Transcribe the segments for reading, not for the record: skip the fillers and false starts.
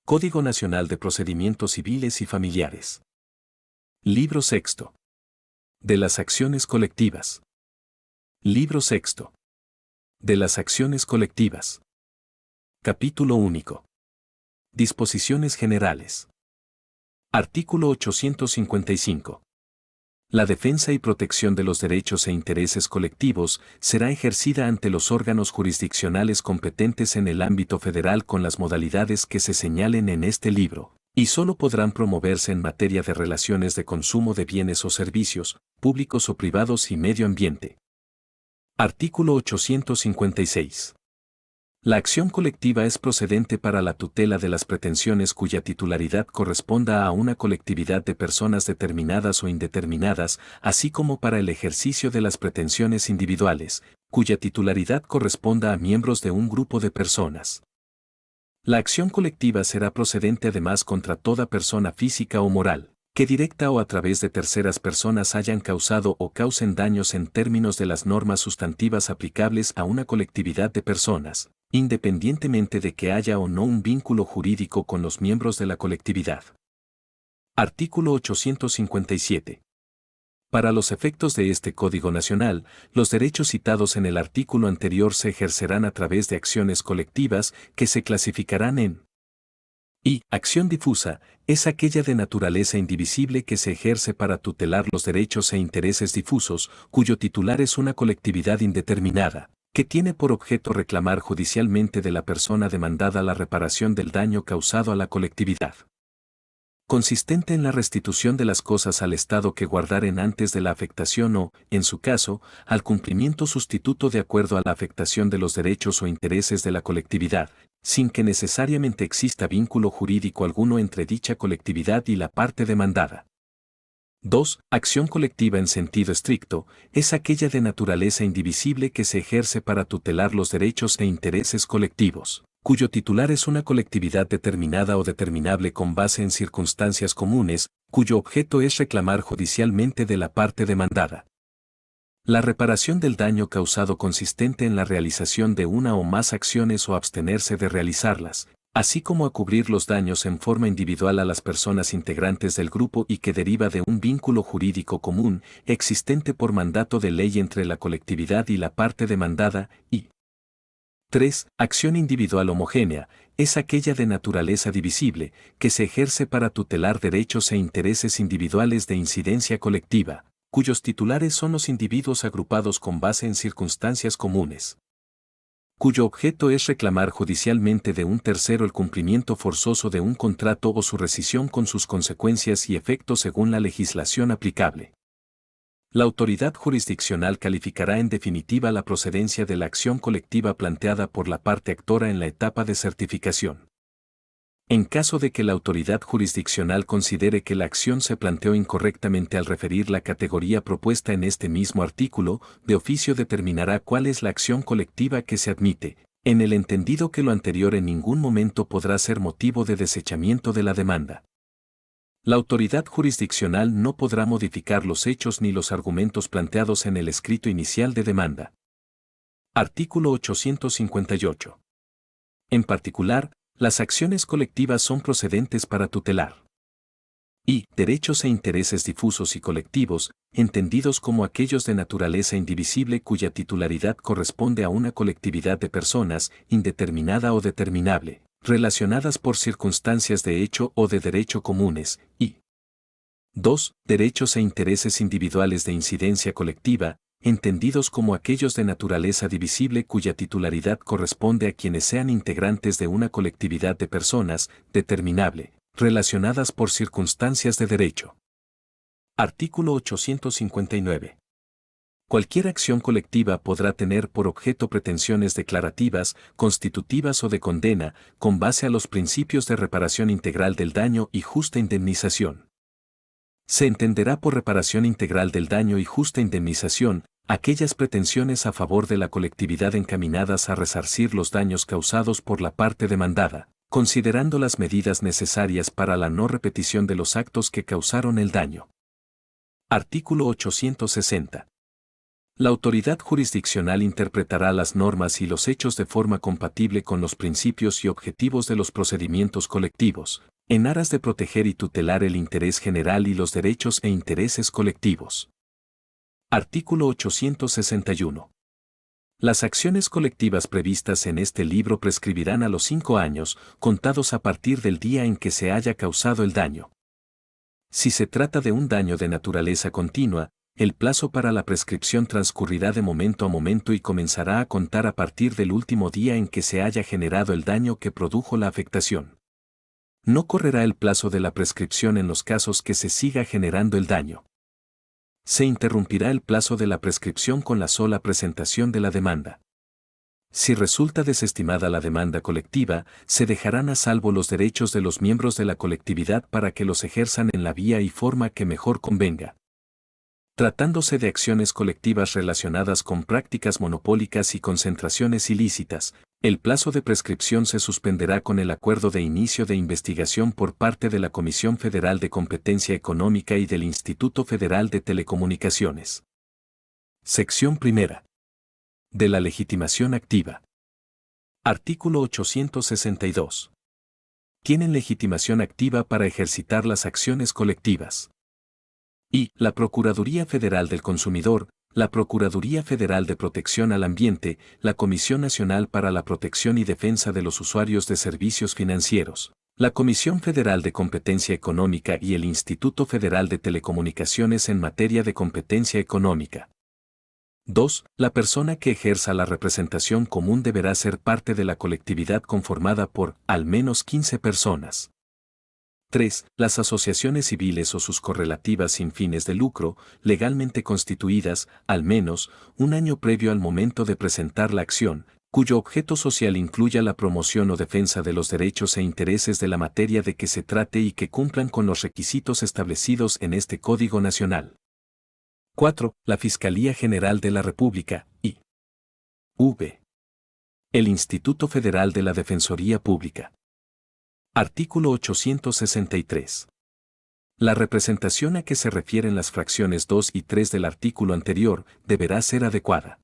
Código Nacional de Procedimientos Civiles y Familiares. Libro sexto. De las acciones colectivas. Libro sexto. De las acciones colectivas. Capítulo único. Disposiciones generales. Artículo 855. La defensa y protección de los derechos e intereses colectivos será ejercida ante los órganos jurisdiccionales competentes en el ámbito federal con las modalidades que se señalen en este libro, y solo podrán promoverse en materia de relaciones de consumo de bienes o servicios, públicos o privados y medio ambiente. Artículo 856. La acción colectiva es procedente para la tutela de las pretensiones cuya titularidad corresponda a una colectividad de personas determinadas o indeterminadas, así como para el ejercicio de las pretensiones individuales, cuya titularidad corresponda a miembros de un grupo de personas. La acción colectiva será procedente además contra toda persona física o moral, que directa o a través de terceras personas hayan causado o causen daños en términos de las normas sustantivas aplicables a una colectividad de personas, independientemente de que haya o no un vínculo jurídico con los miembros de la colectividad. Artículo 857. Para los efectos de este Código Nacional, los derechos citados en el artículo anterior se ejercerán a través de acciones colectivas que se clasificarán en I. Acción difusa, es aquella de naturaleza indivisible que se ejerce para tutelar los derechos e intereses difusos, cuyo titular es una colectividad indeterminada, que tiene por objeto reclamar judicialmente de la persona demandada la reparación del daño causado a la colectividad. Consistente en la restitución de las cosas al estado que guardaren antes de la afectación o, en su caso, al cumplimiento sustituto de acuerdo a la afectación de los derechos o intereses de la colectividad, sin que necesariamente exista vínculo jurídico alguno entre dicha colectividad y la parte demandada. 2. Acción colectiva en sentido estricto, es aquella de naturaleza indivisible que se ejerce para tutelar los derechos e intereses colectivos, cuyo titular es una colectividad determinada o determinable con base en circunstancias comunes, cuyo objeto es reclamar judicialmente de la parte demandada la reparación del daño causado consistente en la realización de una o más acciones o abstenerse de realizarlas, así como a cubrir los daños en forma individual a las personas integrantes del grupo y que deriva de un vínculo jurídico común existente por mandato de ley entre la colectividad y la parte demandada, y 3. Acción individual homogénea, es aquella de naturaleza divisible, que se ejerce para tutelar derechos e intereses individuales de incidencia colectiva, cuyos titulares son los individuos agrupados con base en circunstancias comunes, cuyo objeto es reclamar judicialmente de un tercero el cumplimiento forzoso de un contrato o su rescisión con sus consecuencias y efectos según la legislación aplicable. La autoridad jurisdiccional calificará en definitiva la procedencia de la acción colectiva planteada por la parte actora en la etapa de certificación. En caso de que la autoridad jurisdiccional considere que la acción se planteó incorrectamente al referir la categoría propuesta en este mismo artículo, de oficio determinará cuál es la acción colectiva que se admite, en el entendido que lo anterior en ningún momento podrá ser motivo de desechamiento de la demanda. La autoridad jurisdiccional no podrá modificar los hechos ni los argumentos planteados en el escrito inicial de demanda. Artículo 858. En particular, las acciones colectivas son procedentes para tutelar I. Derechos e intereses difusos y colectivos, entendidos como aquellos de naturaleza indivisible cuya titularidad corresponde a una colectividad de personas, indeterminada o determinable, relacionadas por circunstancias de hecho o de derecho comunes, y 2. Derechos e intereses individuales de incidencia colectiva, entendidos como aquellos de naturaleza divisible cuya titularidad corresponde a quienes sean integrantes de una colectividad de personas, determinable, relacionadas por circunstancias de derecho. Artículo 859. Cualquier acción colectiva podrá tener por objeto pretensiones declarativas, constitutivas o de condena, con base a los principios de reparación integral del daño y justa indemnización. Se entenderá por reparación integral del daño y justa indemnización aquellas pretensiones a favor de la colectividad encaminadas a resarcir los daños causados por la parte demandada, considerando las medidas necesarias para la no repetición de los actos que causaron el daño. Artículo 860. La autoridad jurisdiccional interpretará las normas y los hechos de forma compatible con los principios y objetivos de los procedimientos colectivos, en aras de proteger y tutelar el interés general y los derechos e intereses colectivos. Artículo 861. Las acciones colectivas previstas en este libro prescribirán a los 5 años, contados a partir del día en que se haya causado el daño. Si se trata de un daño de naturaleza continua, el plazo para la prescripción transcurrirá de momento a momento y comenzará a contar a partir del último día en que se haya generado el daño que produjo la afectación. No correrá el plazo de la prescripción en los casos que se siga generando el daño. Se interrumpirá el plazo de la prescripción con la sola presentación de la demanda. Si resulta desestimada la demanda colectiva, se dejarán a salvo los derechos de los miembros de la colectividad para que los ejerzan en la vía y forma que mejor convenga. Tratándose de acciones colectivas relacionadas con prácticas monopólicas y concentraciones ilícitas, el plazo de prescripción se suspenderá con el acuerdo de inicio de investigación por parte de la Comisión Federal de Competencia Económica y del Instituto Federal de Telecomunicaciones. Sección primera. De la legitimación activa. Artículo 862. Tienen legitimación activa para ejercitar las acciones colectivas. Y la Procuraduría Federal del Consumidor, la Procuraduría Federal de Protección al Ambiente, la Comisión Nacional para la Protección y Defensa de los Usuarios de Servicios Financieros, la Comisión Federal de Competencia Económica y el Instituto Federal de Telecomunicaciones en materia de competencia económica. 2. La persona que ejerza la representación común deberá ser parte de la colectividad conformada por, al menos 15 personas. 3. Las asociaciones civiles o sus correlativas sin fines de lucro, legalmente constituidas, al menos, un año previo al momento de presentar la acción, cuyo objeto social incluya la promoción o defensa de los derechos e intereses de la materia de que se trate y que cumplan con los requisitos establecidos en este Código Nacional. 4. La Fiscalía General de la República, I.V. El Instituto Federal de la Defensoría Pública. Artículo 863. La representación a que se refieren las fracciones 2 y 3 del artículo anterior deberá ser adecuada.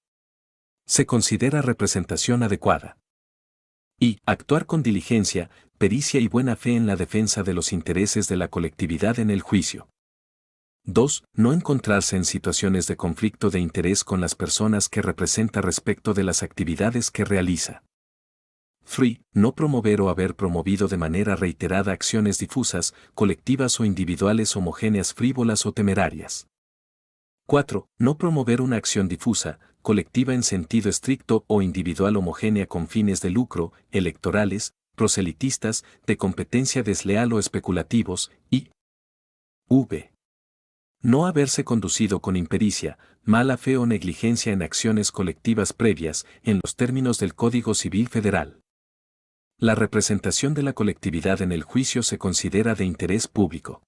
Se considera representación adecuada. Y actuar con diligencia, pericia y buena fe en la defensa de los intereses de la colectividad en el juicio. 2. No encontrarse en situaciones de conflicto de interés con las personas que representa respecto de las actividades que realiza. 3. No promover o haber promovido de manera reiterada acciones difusas, colectivas o individuales homogéneas frívolas o temerarias. 4. No promover una acción difusa, colectiva en sentido estricto o individual homogénea con fines de lucro, electorales, proselitistas, de competencia desleal o especulativos, y v. No haberse conducido con impericia, mala fe o negligencia en acciones colectivas previas, en los términos del Código Civil Federal. La representación de la colectividad en el juicio se considera de interés público.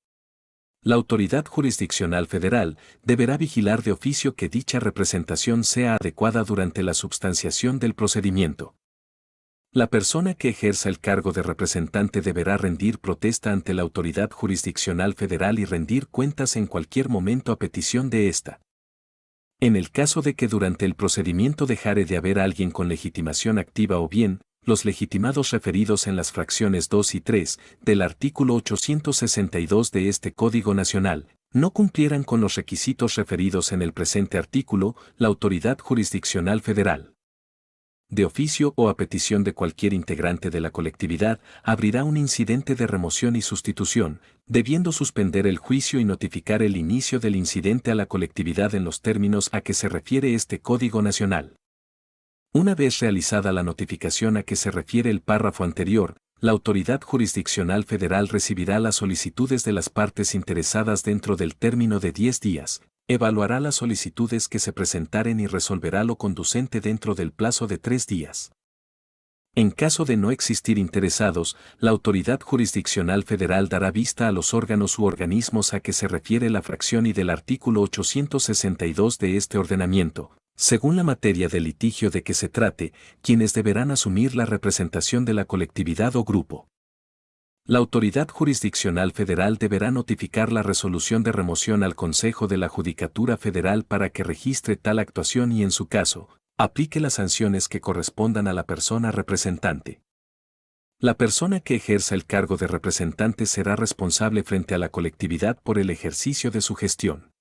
La autoridad jurisdiccional federal deberá vigilar de oficio que dicha representación sea adecuada durante la substanciación del procedimiento. La persona que ejerza el cargo de representante deberá rendir protesta ante la autoridad jurisdiccional federal y rendir cuentas en cualquier momento a petición de ésta. En el caso de que durante el procedimiento dejare de haber alguien con legitimación activa o bien, los legitimados referidos en las fracciones 2 y 3 del artículo 862 de este Código Nacional, no cumplieran con los requisitos referidos en el presente artículo, la autoridad jurisdiccional federal, de oficio o a petición de cualquier integrante de la colectividad, abrirá un incidente de remoción y sustitución, debiendo suspender el juicio y notificar el inicio del incidente a la colectividad en los términos a que se refiere este Código Nacional. Una vez realizada la notificación a que se refiere el párrafo anterior, la autoridad jurisdiccional federal recibirá las solicitudes de las partes interesadas dentro del término de 10 días, evaluará las solicitudes que se presentaren y resolverá lo conducente dentro del plazo de 3 días. En caso de no existir interesados, la autoridad jurisdiccional federal dará vista a los órganos u organismos a que se refiere la fracción y del artículo 862 de este ordenamiento, según la materia del litigio de que se trate, quienes deberán asumir la representación de la colectividad o grupo. La autoridad jurisdiccional federal deberá notificar la resolución de remoción al Consejo de la Judicatura Federal para que registre tal actuación y, en su caso, aplique las sanciones que correspondan a la persona representante. La persona que ejerza el cargo de representante será responsable frente a la colectividad por el ejercicio de su gestión.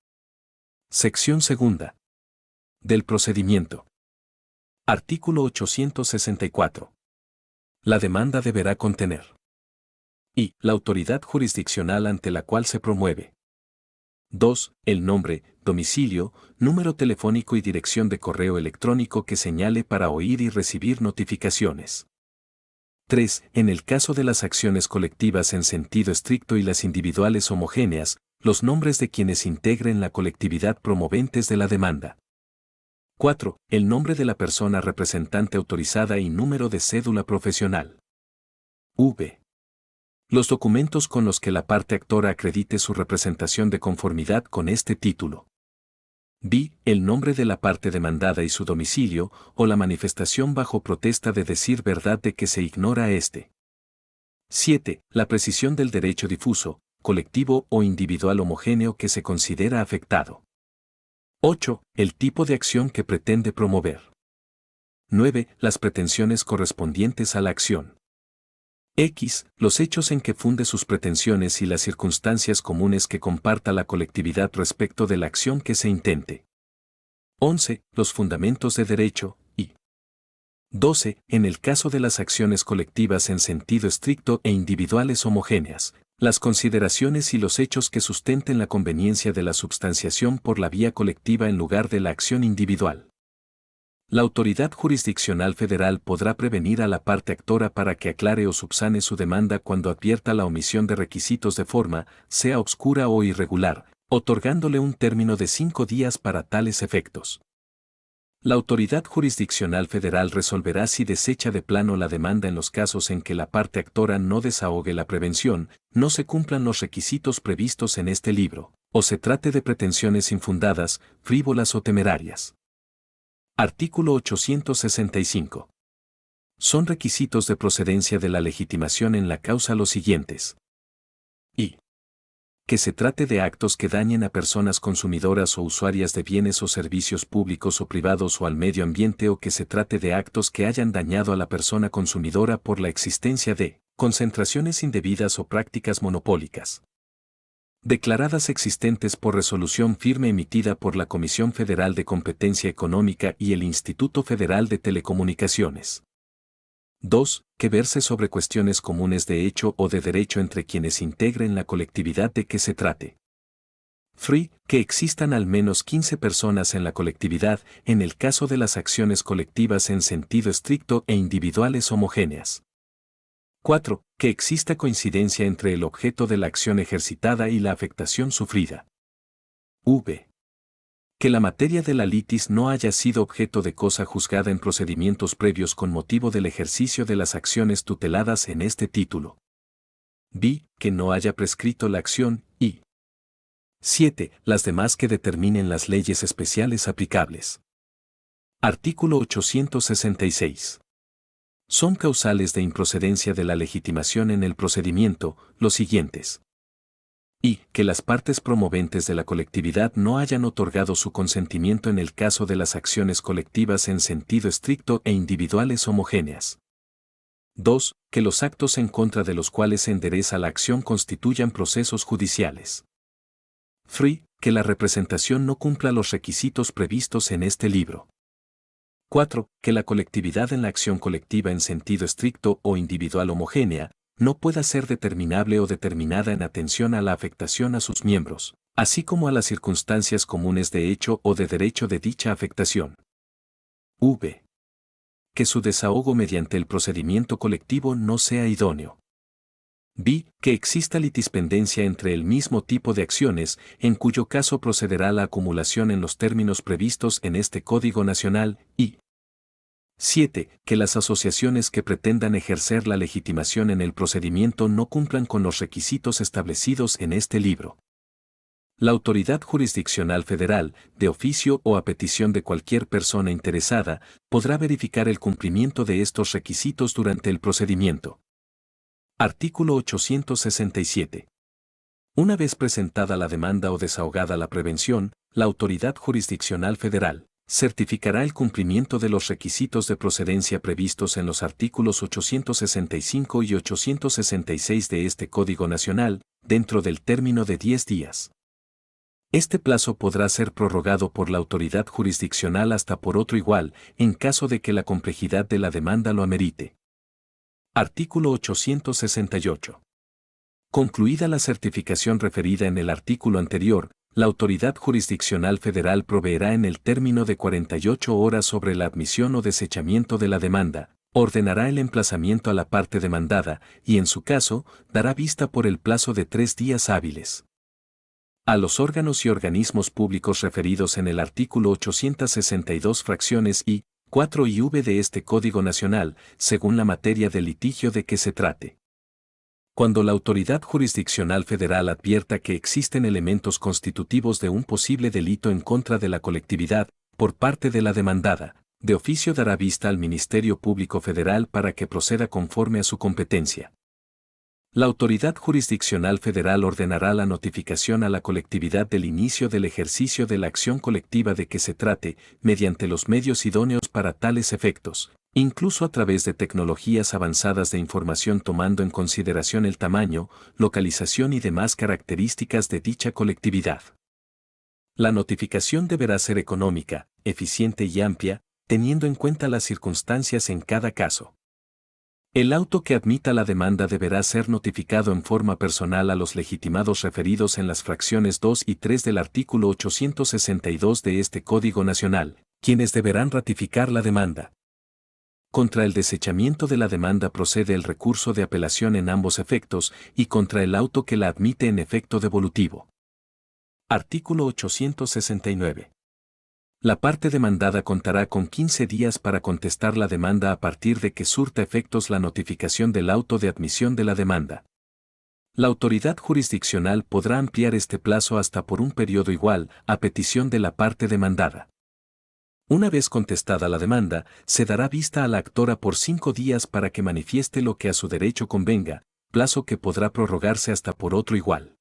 Sección segunda. Del procedimiento. Artículo 864. La demanda deberá contener y la autoridad jurisdiccional ante la cual se promueve. 2. El nombre, domicilio, número telefónico y dirección de correo electrónico que señale para oír y recibir notificaciones. 3. En el caso de las acciones colectivas en sentido estricto y las individuales homogéneas, los nombres de quienes integren la colectividad promoventes de la demanda. 4. El nombre de la persona representante autorizada y número de cédula profesional. V. Los documentos con los que la parte actora acredite su representación de conformidad con este título. B. El nombre de la parte demandada y su domicilio, o la manifestación bajo protesta de decir verdad de que se ignora este. 7. La precisión del derecho difuso, colectivo o individual homogéneo que se considera afectado. 8. El tipo de acción que pretende promover. 9. Las pretensiones correspondientes a la acción. X. Los hechos en que funde sus pretensiones y las circunstancias comunes que comparta la colectividad respecto de la acción que se intente. 11. Los fundamentos de derecho, y 12. En el caso de las acciones colectivas en sentido estricto e individuales homogéneas, las consideraciones y los hechos que sustenten la conveniencia de la substanciación por la vía colectiva en lugar de la acción individual. La autoridad jurisdiccional federal podrá prevenir a la parte actora para que aclare o subsane su demanda cuando advierta la omisión de requisitos de forma, sea obscura o irregular, otorgándole un término de 5 días para tales efectos. La autoridad jurisdiccional federal resolverá si desecha de plano la demanda en los casos en que la parte actora no desahogue la prevención, no se cumplan los requisitos previstos en este libro, o se trate de pretensiones infundadas, frívolas o temerarias. Artículo 865. Son requisitos de procedencia de la legitimación en la causa los siguientes. Y. Que se trate de actos que dañen a personas consumidoras o usuarias de bienes o servicios públicos o privados o al medio ambiente, o que se trate de actos que hayan dañado a la persona consumidora por la existencia de concentraciones indebidas o prácticas monopólicas declaradas existentes por resolución firme emitida por la Comisión Federal de Competencia Económica y el Instituto Federal de Telecomunicaciones. 2. Que verse sobre cuestiones comunes de hecho o de derecho entre quienes integren la colectividad de que se trate. 3. Que existan al menos 15 personas en la colectividad en el caso de las acciones colectivas en sentido estricto e individuales homogéneas. 4. Que exista coincidencia entre el objeto de la acción ejercitada y la afectación sufrida. V. Que la materia de la litis no haya sido objeto de cosa juzgada en procedimientos previos con motivo del ejercicio de las acciones tuteladas en este título. B. Que no haya prescrito la acción, y 7. Las demás que determinen las leyes especiales aplicables. Artículo 866. Son causales de improcedencia de la legitimación en el procedimiento los siguientes. Y que las partes promoventes de la colectividad no hayan otorgado su consentimiento en el caso de las acciones colectivas en sentido estricto e individuales homogéneas. 2. Que los actos en contra de los cuales se endereza la acción constituyan procesos judiciales. 3. Que la representación no cumpla los requisitos previstos en este libro. 4. Que la colectividad en la acción colectiva en sentido estricto o individual homogénea no pueda ser determinable o determinada en atención a la afectación a sus miembros, así como a las circunstancias comunes de hecho o de derecho de dicha afectación. V. Que su desahogo mediante el procedimiento colectivo no sea idóneo. B. Que exista litispendencia entre el mismo tipo de acciones, en cuyo caso procederá la acumulación en los términos previstos en este Código Nacional, y 7. Que las asociaciones que pretendan ejercer la legitimación en el procedimiento no cumplan con los requisitos establecidos en este libro. La autoridad jurisdiccional federal, de oficio o a petición de cualquier persona interesada, podrá verificar el cumplimiento de estos requisitos durante el procedimiento. Artículo 867. Una vez presentada la demanda o desahogada la prevención, la Autoridad Jurisdiccional Federal certificará el cumplimiento de los requisitos de procedencia previstos en los artículos 865 y 866 de este Código Nacional, dentro del término de 10 días. Este plazo podrá ser prorrogado por la autoridad jurisdiccional hasta por otro igual, en caso de que la complejidad de la demanda lo amerite. Artículo 868. Concluida la certificación referida en el artículo anterior, la Autoridad Jurisdiccional Federal proveerá en el término de 48 horas sobre la admisión o desechamiento de la demanda, ordenará el emplazamiento a la parte demandada y, en su caso, dará vista por el plazo de 3 días hábiles. A los órganos y organismos públicos referidos en el artículo 862 fracciones I, 4 y V de este Código Nacional, según la materia de litigio de que se trate. Cuando la Autoridad Jurisdiccional Federal advierta que existen elementos constitutivos de un posible delito en contra de la colectividad, por parte de la demandada, de oficio dará vista al Ministerio Público Federal para que proceda conforme a su competencia. La Autoridad Jurisdiccional Federal ordenará la notificación a la colectividad del inicio del ejercicio de la acción colectiva de que se trate, mediante los medios idóneos para tales efectos, incluso a través de tecnologías avanzadas de información tomando en consideración el tamaño, localización y demás características de dicha colectividad. La notificación deberá ser económica, eficiente y amplia, teniendo en cuenta las circunstancias en cada caso. El auto que admita la demanda deberá ser notificado en forma personal a los legitimados referidos en las fracciones 2 y 3 del artículo 862 de este Código Nacional, quienes deberán ratificar la demanda. Contra el desechamiento de la demanda procede el recurso de apelación en ambos efectos y contra el auto que la admite en efecto devolutivo. Artículo 869. La parte demandada contará con 15 días para contestar la demanda a partir de que surta efectos la notificación del auto de admisión de la demanda. La autoridad jurisdiccional podrá ampliar este plazo hasta por un periodo igual, a petición de la parte demandada. Una vez contestada la demanda, se dará vista a la actora por 5 días para que manifieste lo que a su derecho convenga, plazo que podrá prorrogarse hasta por otro igual.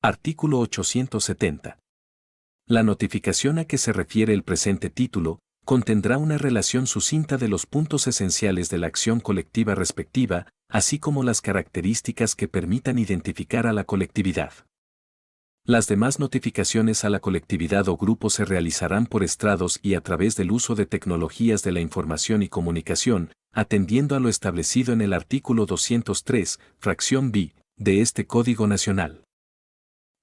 Artículo 870. La notificación a que se refiere el presente título contendrá una relación sucinta de los puntos esenciales de la acción colectiva respectiva, así como las características que permitan identificar a la colectividad. Las demás notificaciones a la colectividad o grupo se realizarán por estrados y a través del uso de tecnologías de la información y comunicación, atendiendo a lo establecido en el artículo 203, fracción B, de este Código Nacional.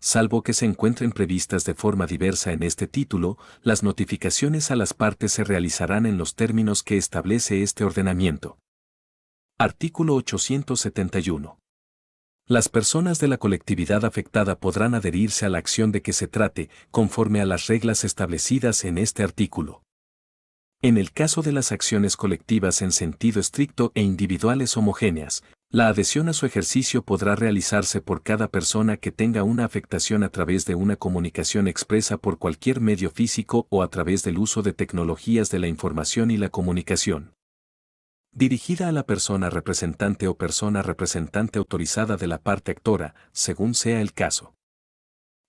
Salvo que se encuentren previstas de forma diversa en este título, las notificaciones a las partes se realizarán en los términos que establece este ordenamiento. Artículo 871. Las personas de la colectividad afectada podrán adherirse a la acción de que se trate, conforme a las reglas establecidas en este artículo. En el caso de las acciones colectivas en sentido estricto e individuales homogéneas, la adhesión a su ejercicio podrá realizarse por cada persona que tenga una afectación a través de una comunicación expresa por cualquier medio físico o a través del uso de tecnologías de la información y la comunicación. Dirigida a la persona representante o persona representante autorizada de la parte actora, según sea el caso.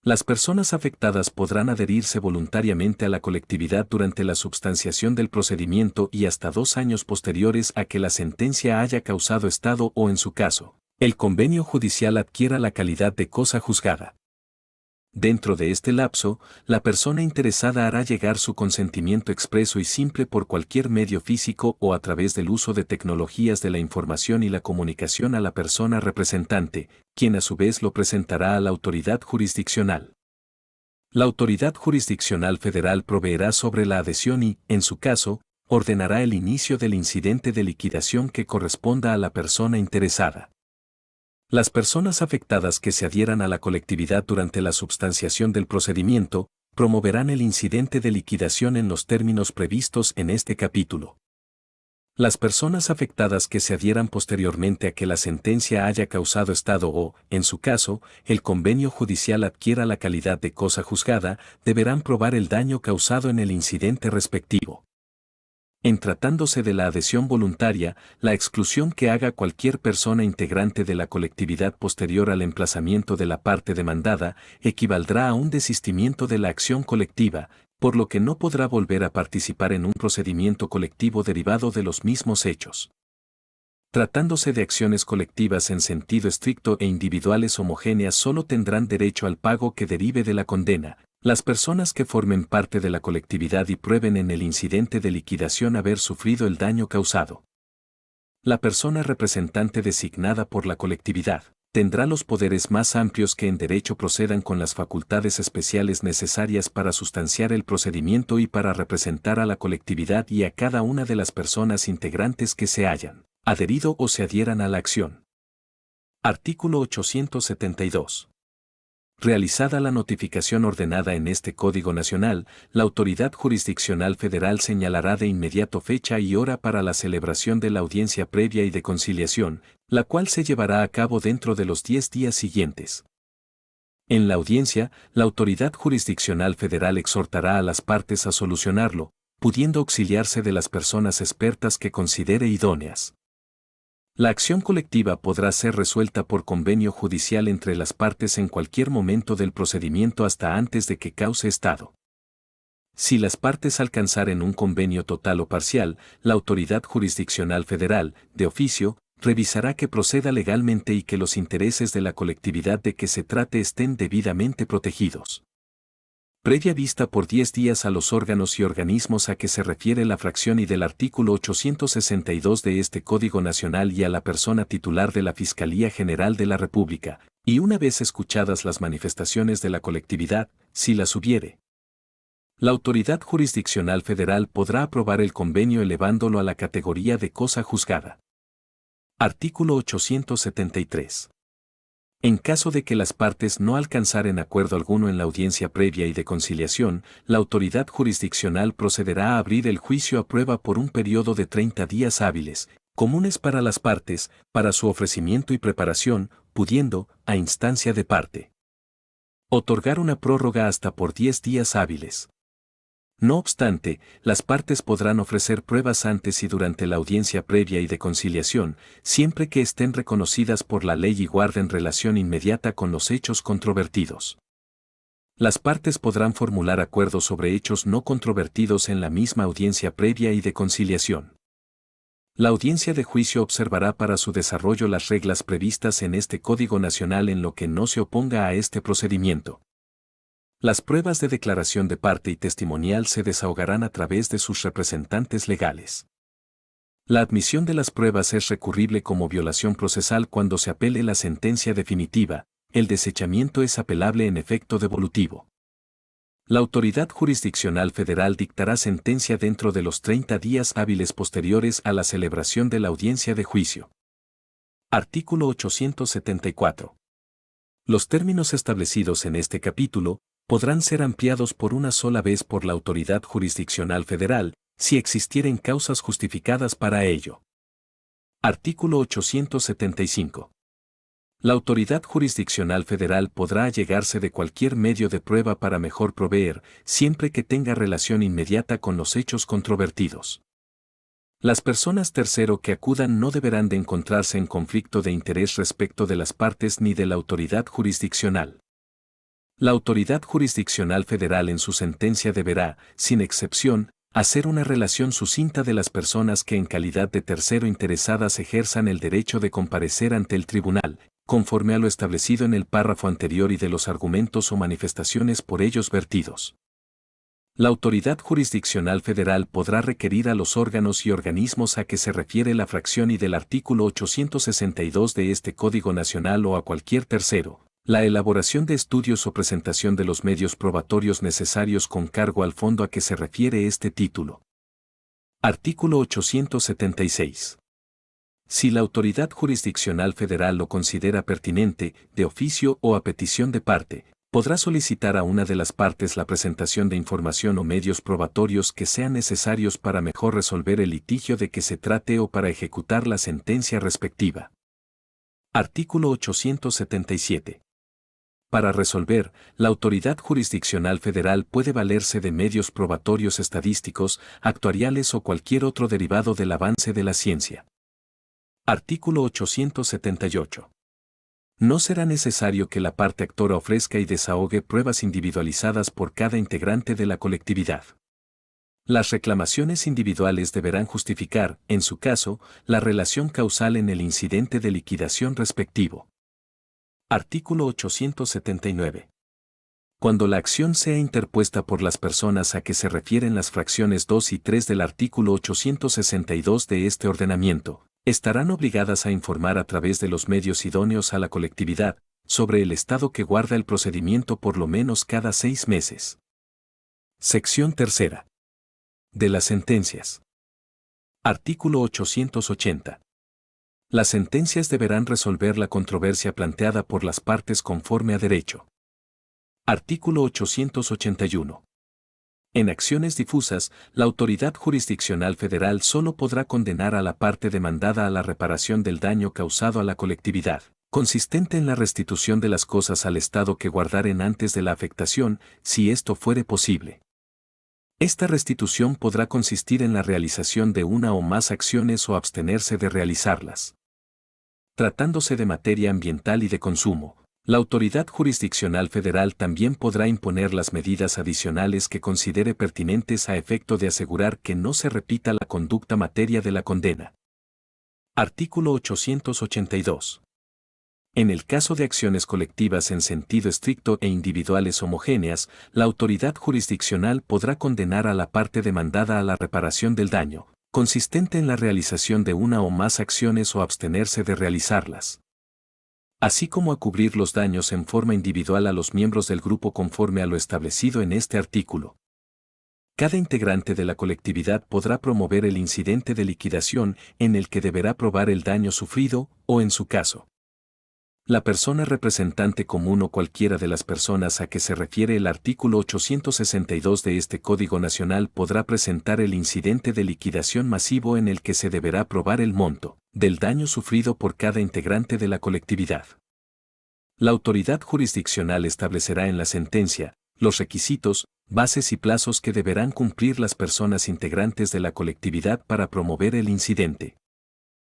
Las personas afectadas podrán adherirse voluntariamente a la colectividad durante la substanciación del procedimiento y hasta 2 años posteriores a que la sentencia haya causado estado o, en su caso, el convenio judicial adquiera la calidad de cosa juzgada. Dentro de este lapso, la persona interesada hará llegar su consentimiento expreso y simple por cualquier medio físico o a través del uso de tecnologías de la información y la comunicación a la persona representante, quien a su vez lo presentará a la autoridad jurisdiccional. La autoridad jurisdiccional federal proveerá sobre la adhesión y, en su caso, ordenará el inicio del incidente de liquidación que corresponda a la persona interesada. Las personas afectadas que se adhieran a la colectividad durante la substanciación del procedimiento, promoverán el incidente de liquidación en los términos previstos en este capítulo. Las personas afectadas que se adhieran posteriormente a que la sentencia haya causado estado o, en su caso, el convenio judicial adquiera la calidad de cosa juzgada, deberán probar el daño causado en el incidente respectivo. En tratándose de la adhesión voluntaria, la exclusión que haga cualquier persona integrante de la colectividad posterior al emplazamiento de la parte demandada equivaldrá a un desistimiento de la acción colectiva, por lo que no podrá volver a participar en un procedimiento colectivo derivado de los mismos hechos. Tratándose de acciones colectivas en sentido estricto e individuales homogéneas solo tendrán derecho al pago que derive de la condena, las personas que formen parte de la colectividad y prueben en el incidente de liquidación haber sufrido el daño causado. La persona representante designada por la colectividad tendrá los poderes más amplios que en derecho procedan con las facultades especiales necesarias para sustanciar el procedimiento y para representar a la colectividad y a cada una de las personas integrantes que se hayan adherido o se adhieran a la acción. Artículo 872. Realizada la notificación ordenada en este Código Nacional, la Autoridad Jurisdiccional Federal señalará de inmediato fecha y hora para la celebración de la audiencia previa y de conciliación, la cual se llevará a cabo dentro de los 10 días siguientes. En la audiencia, la Autoridad Jurisdiccional Federal exhortará a las partes a solucionarlo, pudiendo auxiliarse de las personas expertas que considere idóneas. La acción colectiva podrá ser resuelta por convenio judicial entre las partes en cualquier momento del procedimiento hasta antes de que cause estado. Si las partes alcanzaren un convenio total o parcial, la Autoridad Jurisdiccional Federal, de oficio, revisará que proceda legalmente y que los intereses de la colectividad de que se trate estén debidamente protegidos. Previa vista por 10 días a los órganos y organismos a que se refiere la fracción y del artículo 862 de este Código Nacional y a la persona titular de la Fiscalía General de la República, y una vez escuchadas las manifestaciones de la colectividad, si las hubiere. La Autoridad Jurisdiccional Federal podrá aprobar el convenio elevándolo a la categoría de cosa juzgada. Artículo 873. En caso de que las partes no alcanzaren acuerdo alguno en la audiencia previa y de conciliación, la autoridad jurisdiccional procederá a abrir el juicio a prueba por un periodo de 30 días hábiles, comunes para las partes, para su ofrecimiento y preparación, pudiendo, a instancia de parte, otorgar una prórroga hasta por 10 días hábiles. No obstante, las partes podrán ofrecer pruebas antes y durante la audiencia previa y de conciliación, siempre que estén reconocidas por la ley y guarden relación inmediata con los hechos controvertidos. Las partes podrán formular acuerdos sobre hechos no controvertidos en la misma audiencia previa y de conciliación. La audiencia de juicio observará para su desarrollo las reglas previstas en este Código Nacional en lo que no se oponga a este procedimiento. Las pruebas de declaración de parte y testimonial se desahogarán a través de sus representantes legales. La admisión de las pruebas es recurrible como violación procesal cuando se apele la sentencia definitiva, el desechamiento es apelable en efecto devolutivo. La Autoridad Jurisdiccional Federal dictará sentencia dentro de los 30 días hábiles posteriores a la celebración de la audiencia de juicio. Artículo 874. Los términos establecidos en este capítulo podrán ser ampliados por una sola vez por la Autoridad Jurisdiccional Federal, si existieren causas justificadas para ello. Artículo 875. La Autoridad Jurisdiccional Federal podrá allegarse de cualquier medio de prueba para mejor proveer, siempre que tenga relación inmediata con los hechos controvertidos. Las personas tercero que acudan no deberán de encontrarse en conflicto de interés respecto de las partes ni de la autoridad jurisdiccional. La Autoridad Jurisdiccional Federal en su sentencia deberá, sin excepción, hacer una relación sucinta de las personas que en calidad de tercero interesadas ejerzan el derecho de comparecer ante el tribunal, conforme a lo establecido en el párrafo anterior y de los argumentos o manifestaciones por ellos vertidos. La Autoridad Jurisdiccional Federal podrá requerir a los órganos y organismos a que se refiere la fracción y del artículo 862 de este Código Nacional o a cualquier tercero, la elaboración de estudios o presentación de los medios probatorios necesarios con cargo al fondo a que se refiere este título. Artículo 876. Si la Autoridad Jurisdiccional Federal lo considera pertinente, de oficio o a petición de parte, podrá solicitar a una de las partes la presentación de información o medios probatorios que sean necesarios para mejor resolver el litigio de que se trate o para ejecutar la sentencia respectiva. Artículo 877. Para resolver, la autoridad jurisdiccional federal puede valerse de medios probatorios estadísticos, actuariales o cualquier otro derivado del avance de la ciencia. Artículo 878. No será necesario que la parte actora ofrezca y desahogue pruebas individualizadas por cada integrante de la colectividad. Las reclamaciones individuales deberán justificar, en su caso, la relación causal en el incidente de liquidación respectivo. Artículo 879. Cuando la acción sea interpuesta por las personas a que se refieren las fracciones 2 y 3 del artículo 862 de este ordenamiento, estarán obligadas a informar a través de los medios idóneos a la colectividad sobre el estado que guarda el procedimiento por lo menos cada 6 meses. Sección tercera. De las sentencias. Artículo 880. Las sentencias deberán resolver la controversia planteada por las partes conforme a derecho. Artículo 881. En acciones difusas, la autoridad jurisdiccional federal solo podrá condenar a la parte demandada a la reparación del daño causado a la colectividad, consistente en la restitución de las cosas al estado que guardaren antes de la afectación, si esto fuere posible. Esta restitución podrá consistir en la realización de una o más acciones o abstenerse de realizarlas. Tratándose de materia ambiental y de consumo, la autoridad jurisdiccional federal también podrá imponer las medidas adicionales que considere pertinentes a efecto de asegurar que no se repita la conducta materia de la condena. Artículo 882. En el caso de acciones colectivas en sentido estricto e individuales homogéneas, la autoridad jurisdiccional podrá condenar a la parte demandada a la reparación del daño, consistente en la realización de una o más acciones o abstenerse de realizarlas, así como a cubrir los daños en forma individual a los miembros del grupo conforme a lo establecido en este artículo. Cada integrante de la colectividad podrá promover el incidente de liquidación en el que deberá probar el daño sufrido, o en su caso, la persona representante común o cualquiera de las personas a que se refiere el artículo 862 de este Código Nacional podrá presentar el incidente de liquidación masivo en el que se deberá probar el monto del daño sufrido por cada integrante de la colectividad. La autoridad jurisdiccional establecerá en la sentencia los requisitos, bases y plazos que deberán cumplir las personas integrantes de la colectividad para promover el incidente.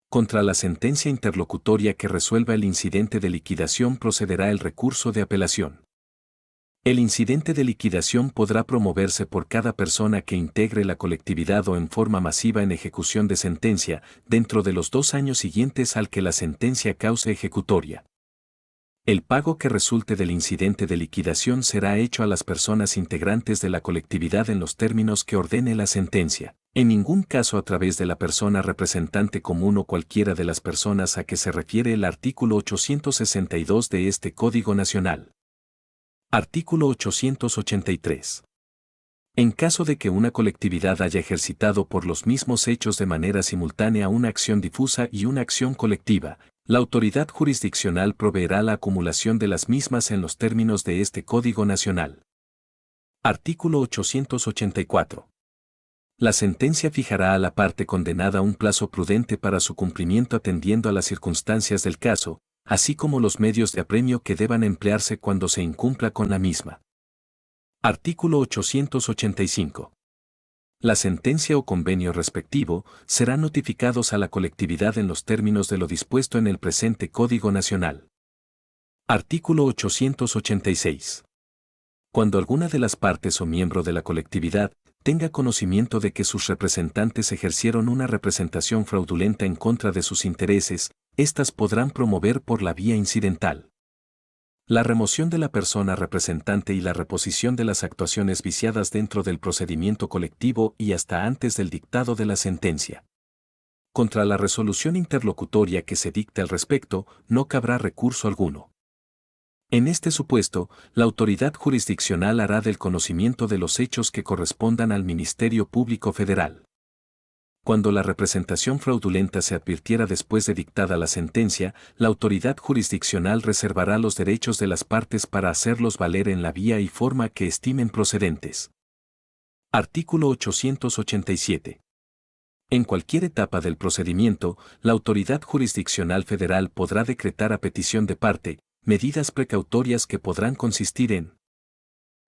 Contra la sentencia interlocutoria que resuelva el incidente de liquidación procederá el recurso de apelación. El incidente de liquidación podrá promoverse por cada persona que integre la colectividad o en forma masiva en ejecución de sentencia, dentro de los 2 años siguientes al que la sentencia cause ejecutoria. El pago que resulte del incidente de liquidación será hecho a las personas integrantes de la colectividad en los términos que ordene la sentencia, en ningún caso a través de la persona representante común o cualquiera de las personas a que se refiere el artículo 862 de este Código Nacional. Artículo 883. En caso de que una colectividad haya ejercitado por los mismos hechos de manera simultánea una acción difusa y una acción colectiva, la autoridad jurisdiccional proveerá la acumulación de las mismas en los términos de este Código Nacional. Artículo 884. La sentencia fijará a la parte condenada un plazo prudente para su cumplimiento atendiendo a las circunstancias del caso, así como los medios de apremio que deban emplearse cuando se incumpla con la misma. Artículo 885. La sentencia o convenio respectivo serán notificados a la colectividad en los términos de lo dispuesto en el presente Código Nacional. Artículo 886. Cuando alguna de las partes o miembro de la colectividad tenga conocimiento de que sus representantes ejercieron una representación fraudulenta en contra de sus intereses, éstas podrán promover por la vía incidental la remoción de la persona representante y la reposición de las actuaciones viciadas dentro del procedimiento colectivo y hasta antes del dictado de la sentencia. Contra la resolución interlocutoria que se dicte al respecto, no cabrá recurso alguno. En este supuesto, la autoridad jurisdiccional hará del conocimiento de los hechos que correspondan al Ministerio Público Federal. Cuando la representación fraudulenta se advirtiera después de dictada la sentencia, la autoridad jurisdiccional reservará los derechos de las partes para hacerlos valer en la vía y forma que estimen procedentes. Artículo 887. En cualquier etapa del procedimiento, la autoridad jurisdiccional federal podrá decretar a petición de parte, medidas precautorias que podrán consistir en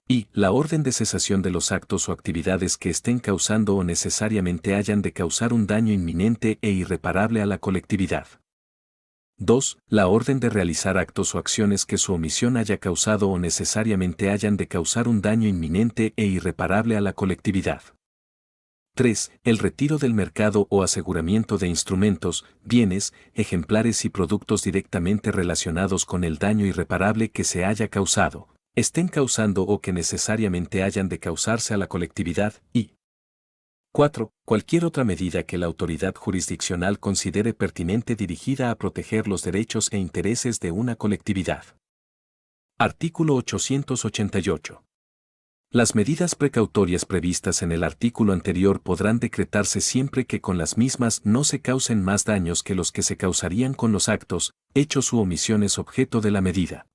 y la orden de cesación de los actos o actividades que estén causando o necesariamente hayan de causar un daño inminente e irreparable a la colectividad. 2. La orden de realizar actos o acciones que su omisión haya causado o necesariamente hayan de causar un daño inminente e irreparable a la colectividad. 3. El retiro del mercado o aseguramiento de instrumentos, bienes, ejemplares y productos directamente relacionados con el daño irreparable que se haya causado, estén causando o que necesariamente hayan de causarse a la colectividad, y 4. Cualquier otra medida que la autoridad jurisdiccional considere pertinente dirigida a proteger los derechos e intereses de una colectividad. Artículo 888. Las medidas precautorias previstas en el artículo anterior podrán decretarse siempre que con las mismas no se causen más daños que los que se causarían con los actos, hechos u omisiones objeto de la medida.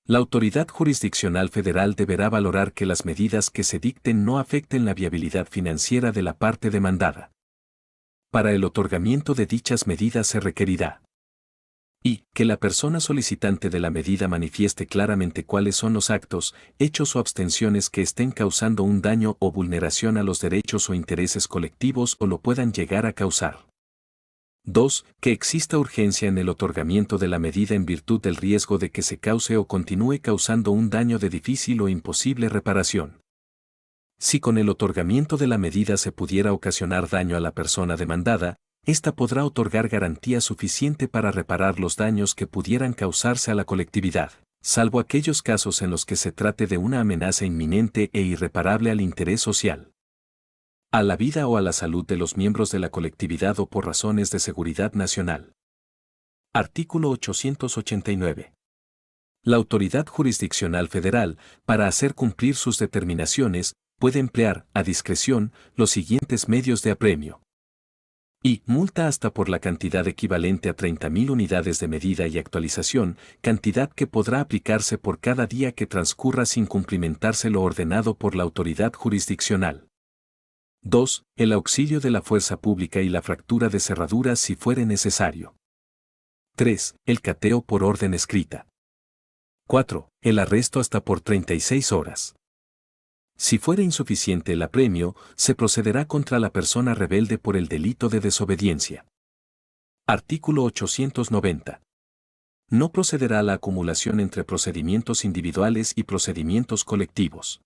La autoridad jurisdiccional federal deberá valorar que las medidas que se dicten no afecten la viabilidad financiera de la parte demandada. Para el otorgamiento de dichas medidas se requerirá y que la persona solicitante de la medida manifieste claramente cuáles son los actos, hechos o abstenciones que estén causando un daño o vulneración a los derechos o intereses colectivos o lo puedan llegar a causar. 2. Que exista urgencia en el otorgamiento de la medida en virtud del riesgo de que se cause o continúe causando un daño de difícil o imposible reparación. Si con el otorgamiento de la medida se pudiera ocasionar daño a la persona demandada, ésta podrá otorgar garantía suficiente para reparar los daños que pudieran causarse a la colectividad, salvo aquellos casos en los que se trate de una amenaza inminente e irreparable al interés social, a la vida o a la salud de los miembros de la colectividad o por razones de seguridad nacional. Artículo 889. La autoridad jurisdiccional federal, para hacer cumplir sus determinaciones, puede emplear, a discreción, los siguientes medios de apremio. Y multa hasta por la cantidad equivalente a 30.000 unidades de medida y actualización, cantidad que podrá aplicarse por cada día que transcurra sin cumplimentarse lo ordenado por la autoridad jurisdiccional. 2. El auxilio de la fuerza pública y la fractura de cerraduras si fuere necesario. 3. El cateo por orden escrita. 4. El arresto hasta por 36 horas. Si fuere insuficiente el apremio, se procederá contra la persona rebelde por el delito de desobediencia. Artículo 890. No procederá a la acumulación entre procedimientos individuales y procedimientos colectivos.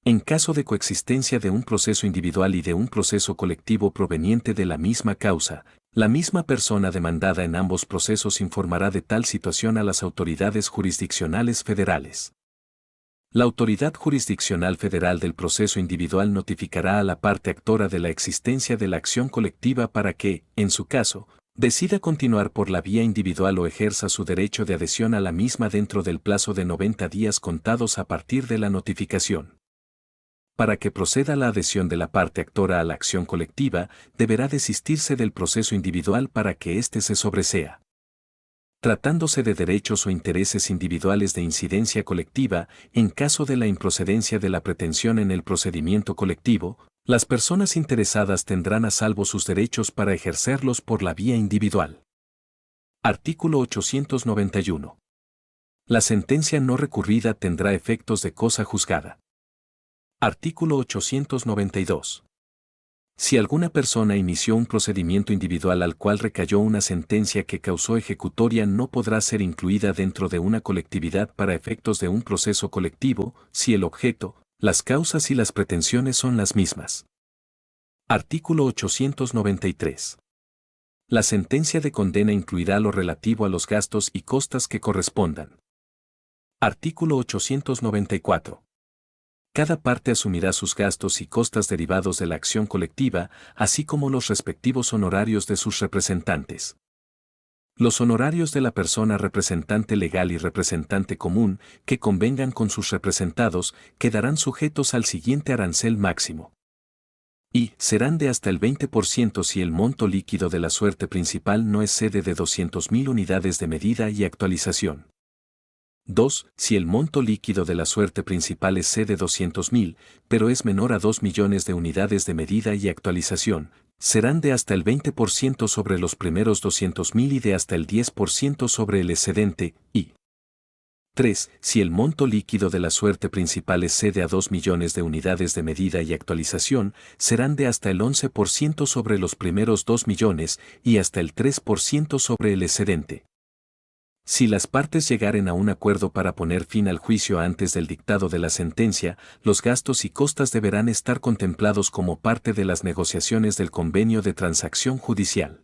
En caso de coexistencia de un proceso individual y de un proceso colectivo proveniente de la misma causa, la misma persona demandada en ambos procesos informará de tal situación a las autoridades jurisdiccionales federales. La autoridad jurisdiccional federal del proceso individual notificará a la parte actora de la existencia de la acción colectiva para que, en su caso, decida continuar por la vía individual o ejerza su derecho de adhesión a la misma dentro del plazo de 90 días contados a partir de la notificación. Para que proceda la adhesión de la parte actora a la acción colectiva, deberá desistirse del proceso individual para que éste se sobresea. Tratándose de derechos o intereses individuales de incidencia colectiva, en caso de la improcedencia de la pretensión en el procedimiento colectivo, las personas interesadas tendrán a salvo sus derechos para ejercerlos por la vía individual. Artículo 891. La sentencia no recurrida tendrá efectos de cosa juzgada. Artículo 892. Si alguna persona inició un procedimiento individual al cual recayó una sentencia que causó ejecutoria, no podrá ser incluida dentro de una colectividad para efectos de un proceso colectivo, si el objeto, las causas y las pretensiones son las mismas. Artículo 893. La sentencia de condena incluirá lo relativo a los gastos y costas que correspondan. Artículo 894. Cada parte asumirá sus gastos y costas derivados de la acción colectiva, así como los respectivos honorarios de sus representantes. Los honorarios de la persona representante legal y representante común, que convengan con sus representados, quedarán sujetos al siguiente arancel máximo. Y serán de hasta el 20% si el monto líquido de la suerte principal no excede de 200.000 unidades de medida y actualización. 2. Si el monto líquido de la suerte principal excede 200.000, pero es menor a 2 millones de unidades de medida y actualización, serán de hasta el 20% sobre los primeros 200.000 y de hasta el 10% sobre el excedente, y 3. Si el monto líquido de la suerte principal excede a 2 millones de unidades de medida y actualización, serán de hasta el 11% sobre los primeros 2 millones y hasta el 3% sobre el excedente. Si las partes llegaren a un acuerdo para poner fin al juicio antes del dictado de la sentencia, los gastos y costas deberán estar contemplados como parte de las negociaciones del convenio de transacción judicial.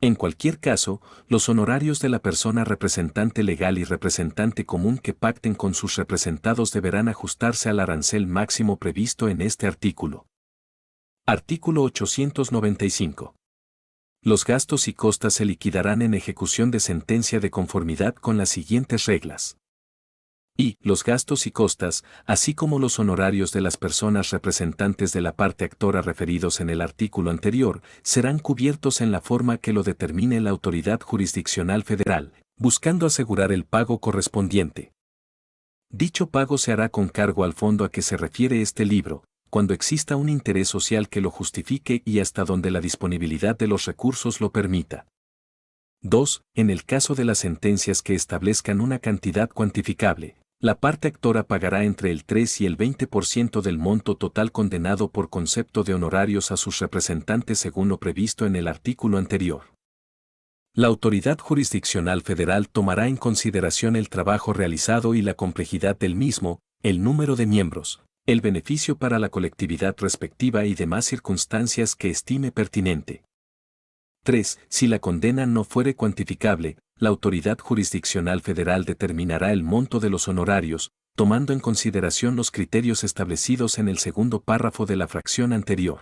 En cualquier caso, los honorarios de la persona representante legal y representante común que pacten con sus representados deberán ajustarse al arancel máximo previsto en este artículo. Artículo 895. Los gastos y costas se liquidarán en ejecución de sentencia de conformidad con las siguientes reglas. Y los gastos y costas, así como los honorarios de las personas representantes de la parte actora referidos en el artículo anterior, serán cubiertos en la forma que lo determine la autoridad jurisdiccional federal, buscando asegurar el pago correspondiente. Dicho pago se hará con cargo al fondo a que se refiere este libro, cuando exista un interés social que lo justifique y hasta donde la disponibilidad de los recursos lo permita. 2. En el caso de las sentencias que establezcan una cantidad cuantificable, la parte actora pagará entre el 3 y el 20% del monto total condenado por concepto de honorarios a sus representantes según lo previsto en el artículo anterior. La autoridad jurisdiccional federal tomará en consideración el trabajo realizado y la complejidad del mismo, el número de miembros, el beneficio para la colectividad respectiva y demás circunstancias que estime pertinente. 3. Si la condena no fuere cuantificable, la autoridad jurisdiccional federal determinará el monto de los honorarios, tomando en consideración los criterios establecidos en el segundo párrafo de la fracción anterior.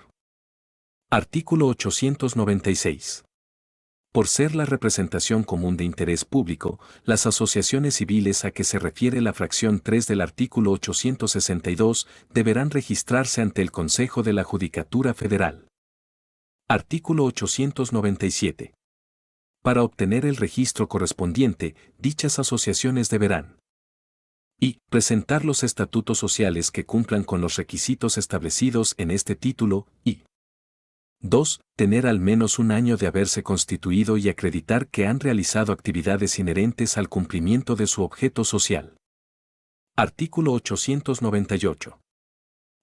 Artículo 896. Por ser la representación común de interés público, las asociaciones civiles a que se refiere la fracción 3 del artículo 862 deberán registrarse ante el Consejo de la Judicatura Federal. Artículo 897. Para obtener el registro correspondiente, dichas asociaciones deberán y presentar los estatutos sociales que cumplan con los requisitos establecidos en este título y 2. Tener al menos un año de haberse constituido y acreditar que han realizado actividades inherentes al cumplimiento de su objeto social. Artículo 898.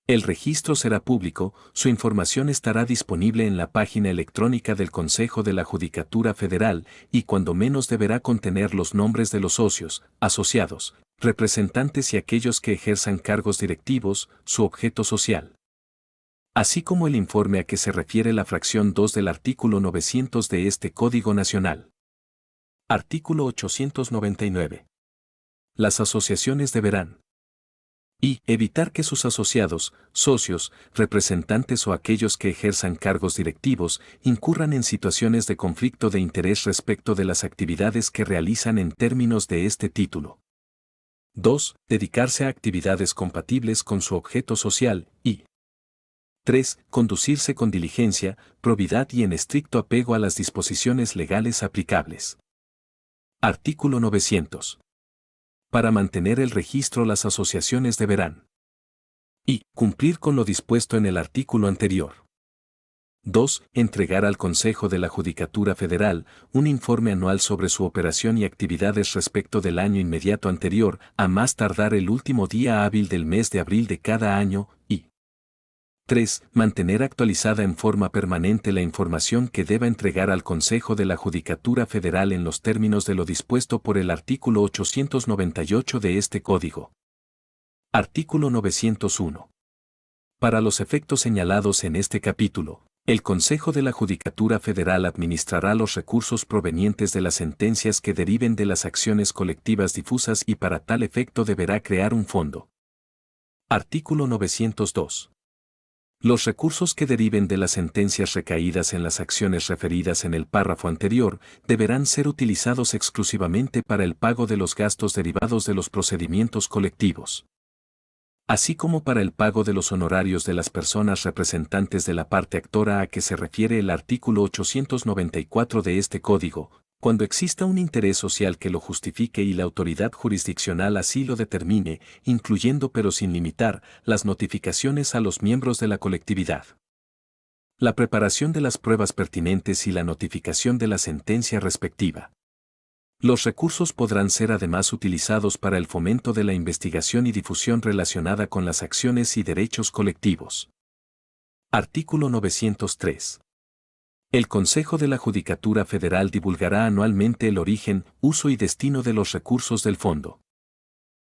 El registro será público, su información estará disponible en la página electrónica del Consejo de la Judicatura Federal y cuando menos deberá contener los nombres de los socios, asociados, representantes y aquellos que ejerzan cargos directivos, su objeto social. Así como el informe a que se refiere la fracción 2 del artículo 900 de este Código Nacional. Artículo 899. Las asociaciones deberán y evitar que sus asociados, socios, representantes o aquellos que ejerzan cargos directivos incurran en situaciones de conflicto de interés respecto de las actividades que realizan en términos de este título. 2. Dedicarse a actividades compatibles con su objeto social y 3. Conducirse con diligencia, probidad y en estricto apego a las disposiciones legales aplicables. Artículo 900. Para mantener el registro las asociaciones deberán y cumplir con lo dispuesto en el artículo anterior. 2. Entregar al Consejo de la Judicatura Federal un informe anual sobre su operación y actividades respecto del año inmediato anterior, a más tardar el último día hábil del mes de abril de cada año, y 3. Mantener actualizada en forma permanente la información que deba entregar al Consejo de la Judicatura Federal en los términos de lo dispuesto por el artículo 898 de este Código. Artículo 901. Para los efectos señalados en este capítulo, el Consejo de la Judicatura Federal administrará los recursos provenientes de las sentencias que deriven de las acciones colectivas difusas y para tal efecto deberá crear un fondo. Artículo 902. Los recursos que deriven de las sentencias recaídas en las acciones referidas en el párrafo anterior deberán ser utilizados exclusivamente para el pago de los gastos derivados de los procedimientos colectivos, así como para el pago de los honorarios de las personas representantes de la parte actora a que se refiere el artículo 894 de este Código, cuando exista un interés social que lo justifique y la autoridad jurisdiccional así lo determine, incluyendo pero sin limitar, las notificaciones a los miembros de la colectividad. La preparación de las pruebas pertinentes y la notificación de la sentencia respectiva. Los recursos podrán ser además utilizados para el fomento de la investigación y difusión relacionada con las acciones y derechos colectivos. Artículo 903. El Consejo de la Judicatura Federal divulgará anualmente el origen, uso y destino de los recursos del fondo.